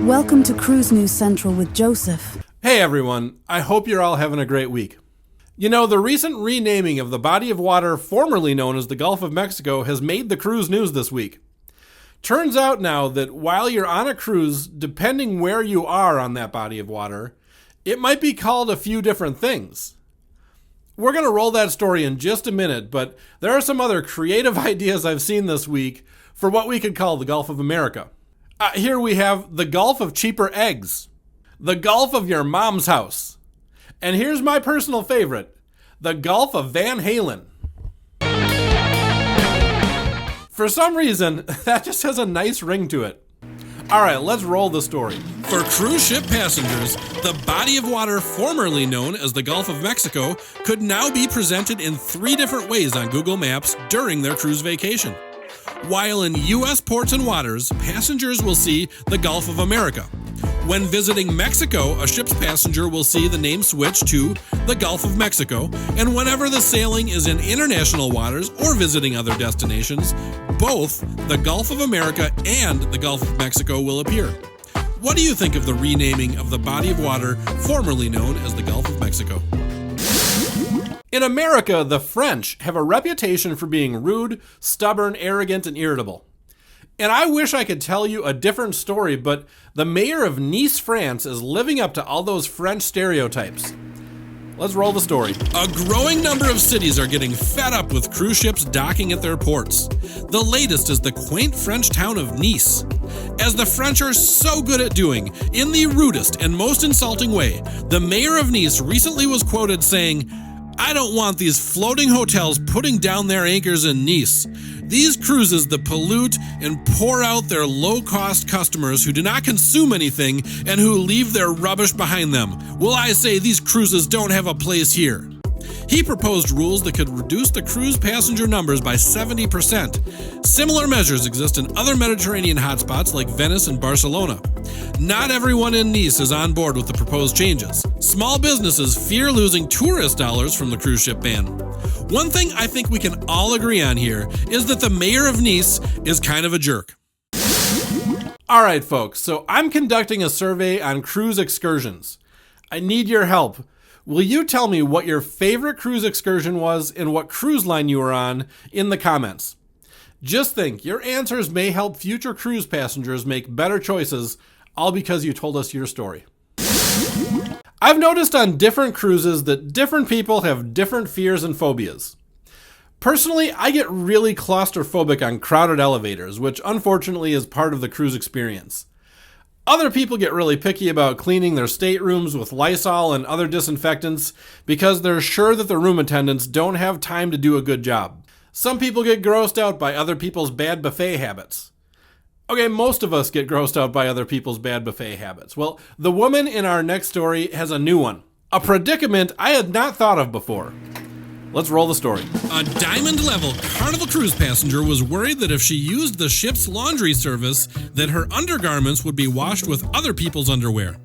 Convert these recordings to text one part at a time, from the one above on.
Welcome to Cruise News Central with Joseph. Hey everyone, I hope you're all having a great week. You know, the recent renaming of the body of water formerly known as the Gulf of Mexico has made the cruise news this week. Turns out now that while you're on a cruise, depending where you are on that body of water, it might be called a few different things. We're going to roll that story in just a minute, but there are some other creative ideas I've seen this week for what we could call the Gulf of America. Here we have the Gulf of Cheaper Eggs, the Gulf of Your Mom's House, and here's my personal favorite, the Gulf of Van Halen. For some reason, that just has a nice ring to it. All right, let's roll the story. For cruise ship passengers, the body of water formerly known as the Gulf of Mexico could now be presented in 3 different ways on Google Maps during their cruise vacation. While in U.S. ports and waters, passengers will see the Gulf of America. When visiting Mexico, a ship's passenger will see the name switch to the Gulf of Mexico, and whenever the sailing is in international waters or visiting other destinations, both the Gulf of America and the Gulf of Mexico will appear. What do you think of the renaming of the body of water formerly known as the Gulf of Mexico? In America, the French have a reputation for being rude, stubborn, arrogant, and irritable. And I wish I could tell you a different story, but the mayor of Nice, France is living up to all those French stereotypes. Let's roll the story. A growing number of cities are getting fed up with cruise ships docking at their ports. The latest is the quaint French town of Nice. As the French are so good at doing, in the rudest and most insulting way, the mayor of Nice recently was quoted saying, "I don't want these floating hotels putting down their anchors in Nice. These cruises that pollute and pour out their low-cost customers who do not consume anything and who leave their rubbish behind them. Well, I say these cruises don't have a place here." He proposed rules that could reduce the cruise passenger numbers by 70%. Similar measures exist in other Mediterranean hotspots like Venice and Barcelona. Not everyone in Nice is on board with the proposed changes. Small businesses fear losing tourist dollars from the cruise ship ban. One thing I think we can all agree on here is that the mayor of Nice is kind of a jerk. All right, folks, so I'm conducting a survey on cruise excursions. I need your help. Will you tell me what your favorite cruise excursion was and what cruise line you were on in the comments? Just think, your answers may help future cruise passengers make better choices, all because you told us your story. I've noticed on different cruises that different people have different fears and phobias. Personally, I get really claustrophobic on crowded elevators, which unfortunately is part of the cruise experience. Other people get really picky about cleaning their staterooms with Lysol and other disinfectants because they're sure that the room attendants don't have time to do a good job. Some people get grossed out by other people's bad buffet habits. Okay, most of us get grossed out by other people's bad buffet habits. Well, the woman in our next story has a new one. A predicament I had not thought of before. Let's roll the story. A diamond-level Carnival cruise passenger was worried that if she used the ship's laundry service, that her undergarments would be washed with other people's underwear.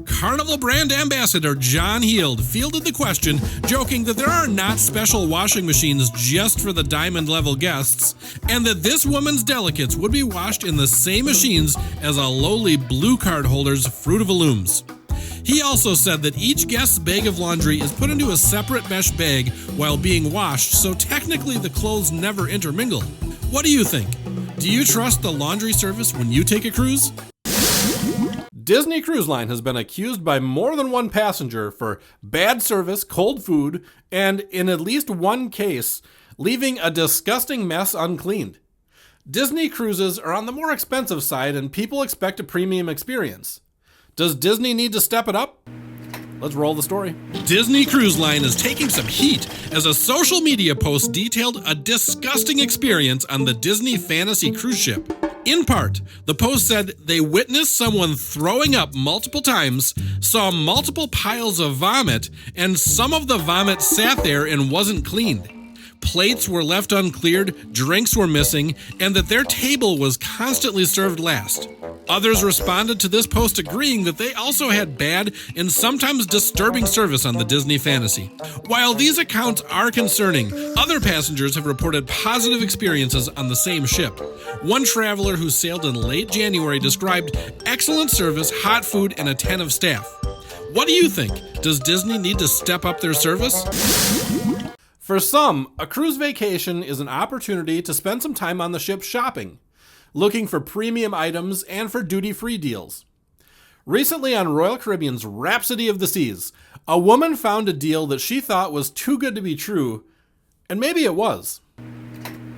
Carnival brand ambassador John Heald fielded the question, joking that there are not special washing machines just for the diamond-level guests, and that this woman's delicates would be washed in the same machines as a lowly blue card holder's Fruit of the Looms. He also said that each guest's bag of laundry is put into a separate mesh bag while being washed, so technically the clothes never intermingle. What do you think? Do you trust the laundry service when you take a cruise? Disney Cruise Line has been accused by more than one passenger for bad service, cold food, and in at least one case, leaving a disgusting mess uncleaned. Disney cruises are on the more expensive side and people expect a premium experience. Does Disney need to step it up? Let's roll the story. Disney Cruise Line is taking some heat as a social media post detailed a disgusting experience on the Disney Fantasy cruise ship. In part, the post said they witnessed someone throwing up multiple times, saw multiple piles of vomit, and some of the vomit sat there and wasn't cleaned. plates were left uncleared, drinks were missing, and that their table was constantly served last. Others responded to this post agreeing that they also had bad and sometimes disturbing service on the Disney Fantasy. While these accounts are concerning, other passengers have reported positive experiences on the same ship. One traveler who sailed in late January described excellent service, hot food, and attentive staff. What do you think? Does Disney need to step up their service? For some, a cruise vacation is an opportunity to spend some time on the ship shopping, looking for premium items and for duty-free deals. Recently on Royal Caribbean's Rhapsody of the Seas, a woman found a deal that she thought was too good to be true, and maybe it was.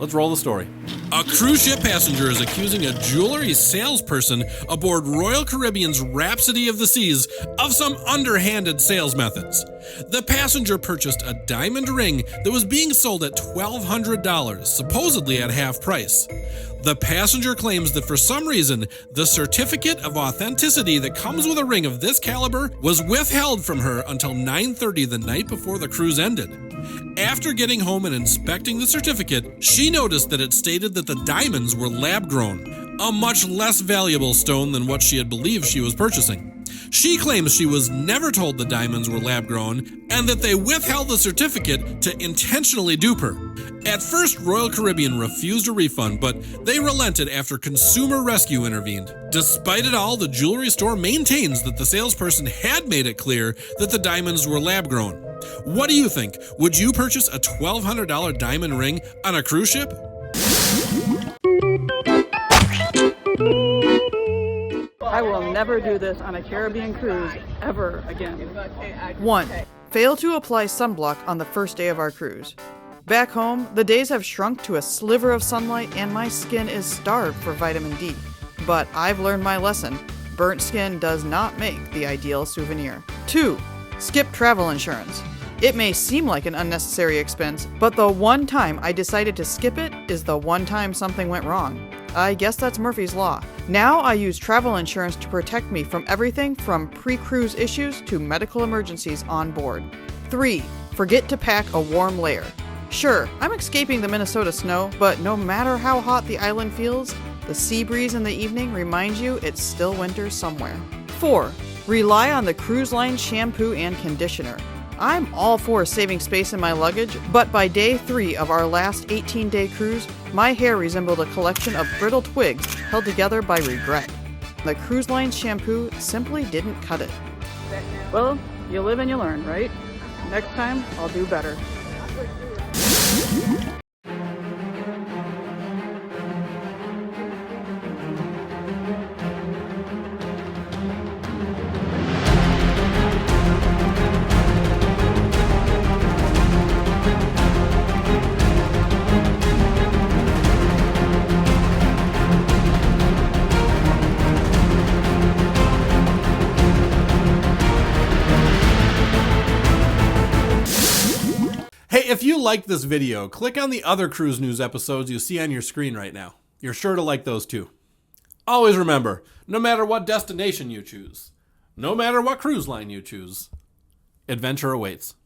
Let's roll the story. A cruise ship passenger is accusing a jewelry salesperson aboard Royal Caribbean's Rhapsody of the Seas of some underhanded sales methods. The passenger purchased a diamond ring that was being sold at $1,200, supposedly at half price. The passenger claims that for some reason, the certificate of authenticity that comes with a ring of this caliber was withheld from her until 9:30 the night before the cruise ended. After getting home and inspecting the certificate, she noticed that it stated that the diamonds were lab-grown, a much less valuable stone than what she had believed she was purchasing. She claims she was never told the diamonds were lab-grown and that they withheld the certificate to intentionally dupe her. At first, Royal Caribbean refused a refund, but they relented after Consumer Rescue intervened. Despite it all, the jewelry store maintains that the salesperson had made it clear that the diamonds were lab-grown. What do you think? Would you purchase a $1,200 diamond ring on a cruise ship? I will never do this on a Caribbean cruise ever again. 1. Fail to apply sunblock on the first day of our cruise. Back home, the days have shrunk to a sliver of sunlight and my skin is starved for vitamin D. But I've learned my lesson. Burnt skin does not make the ideal souvenir. 2. Skip travel insurance. It may seem like an unnecessary expense, but the one time I decided to skip it is the one time something went wrong. I guess that's Murphy's Law. Now I use travel insurance to protect me from everything from pre-cruise issues to medical emergencies on board. 3. Forget to pack a warm layer. Sure, I'm escaping the Minnesota snow, but no matter how hot the island feels, the sea breeze in the evening reminds you it's still winter somewhere. 4. Rely on the cruise line shampoo and conditioner. I'm all for saving space in my luggage, but by day 3 of our last 18-day cruise, my hair resembled a collection of brittle twigs held together by regret. The cruise line shampoo simply didn't cut it. Well, you live and you learn, right? Next time, I'll do better. Hey, if you liked this video, click on the other cruise news episodes you see on your screen right now. You're sure to like those too. Always remember, no matter what destination you choose, no matter what cruise line you choose, adventure awaits.